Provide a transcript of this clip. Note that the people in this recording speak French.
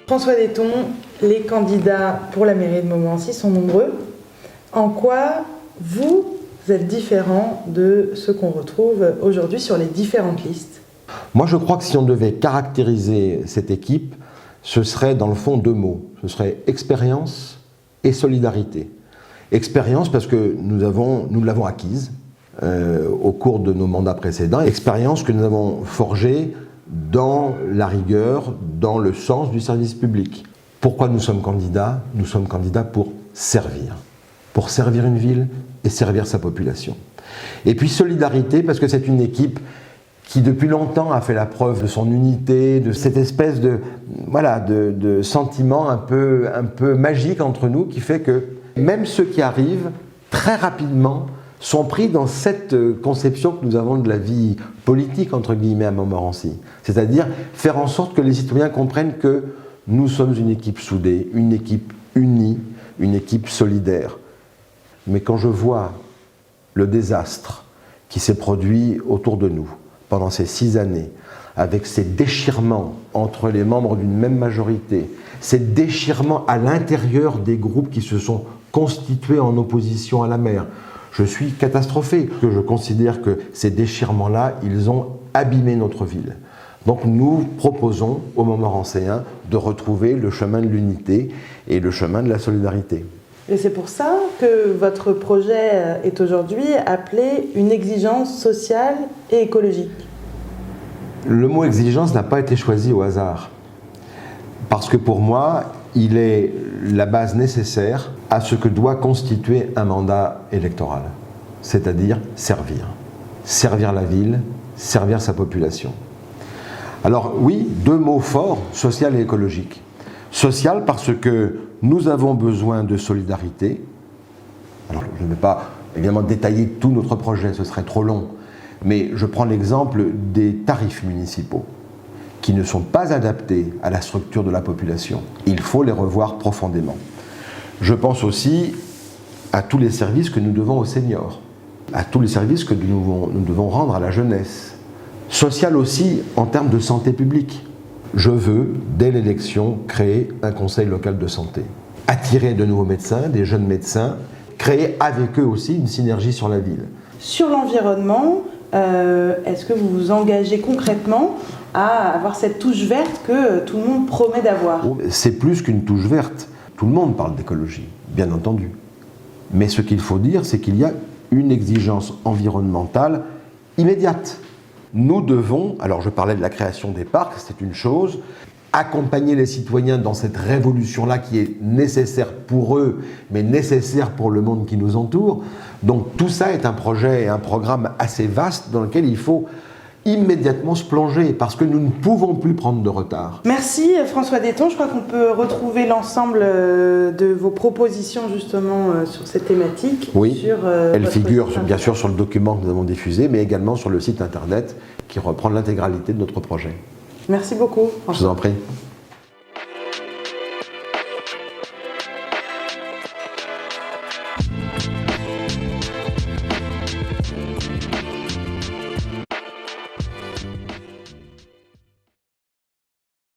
François Detton, les candidats pour la mairie de Montmorency sont nombreux. En quoi vous êtes différent de ce qu'on retrouve aujourd'hui sur les différentes listes? Moi, je crois que si on devait caractériser cette équipe, ce serait dans le fond deux mots. Ce serait expérience et solidarité. Expérience parce que nous l'avons acquise au cours de nos mandats précédents. Expérience que nous avons forgée dans la rigueur, dans le sens du service public. Pourquoi nous sommes candidats? Nous sommes candidats pour servir une ville et servir sa population. Et puis solidarité parce que c'est une équipe qui depuis longtemps a fait la preuve de son unité, de cette espèce de sentiment un peu magique entre nous qui fait que même ceux qui arrivent très rapidement sont pris dans cette conception que nous avons de la vie politique entre guillemets à Montmorency. C'est-à-dire faire en sorte que les citoyens comprennent que nous sommes une équipe soudée, une équipe unie, une équipe solidaire. Mais quand je vois le désastre qui s'est produit autour de nous pendant ces 6 années, avec ces déchirements entre les membres d'une même majorité, ces déchirements à l'intérieur des groupes qui se sont constitués en opposition à la maire, je suis catastrophé. Je considère que ces déchirements-là, ils ont abîmé notre ville. Donc nous proposons aux Montmorencéens de retrouver le chemin de l'unité et le chemin de la solidarité. Et c'est pour ça que votre projet est aujourd'hui appelé une exigence sociale et écologique. Le mot exigence n'a pas été choisi au hasard. Parce que pour moi, il est la base nécessaire à ce que doit constituer un mandat électoral. C'est-à-dire servir. Servir la ville, servir sa population. Alors oui, 2 mots forts, social et écologique. Social parce que nous avons besoin de solidarité. Alors je ne vais pas évidemment détailler tout notre projet, ce serait trop long. Mais je prends l'exemple des tarifs municipaux qui ne sont pas adaptés à la structure de la population. Il faut les revoir profondément. Je pense aussi à tous les services que nous devons aux seniors, à tous les services que nous devons rendre à la jeunesse. Social aussi en termes de santé publique. Je veux, dès l'élection, créer un conseil local de santé. Attirer de nouveaux médecins, des jeunes médecins, créer avec eux aussi une synergie sur la ville. Sur l'environnement, est-ce que vous vous engagez concrètement à avoir cette touche verte que tout le monde promet d'avoir? C'est plus qu'une touche verte. Tout le monde parle d'écologie, bien entendu. Mais ce qu'il faut dire, c'est qu'il y a une exigence environnementale immédiate. Nous devons, alors je parlais de la création des parcs, c'est une chose, accompagner les citoyens dans cette révolution-là qui est nécessaire pour eux, mais nécessaire pour le monde qui nous entoure. Donc tout ça est un projet et un programme assez vaste dans lequel il faut immédiatement se plonger parce que nous ne pouvons plus prendre de retard. Merci François Detton, je crois qu'on peut retrouver l'ensemble de vos propositions justement sur cette thématique. Oui, elle figure bien sûr sur le document que nous avons diffusé, mais également sur le site internet qui reprend l'intégralité de notre projet. Merci beaucoup. Je vous en prie.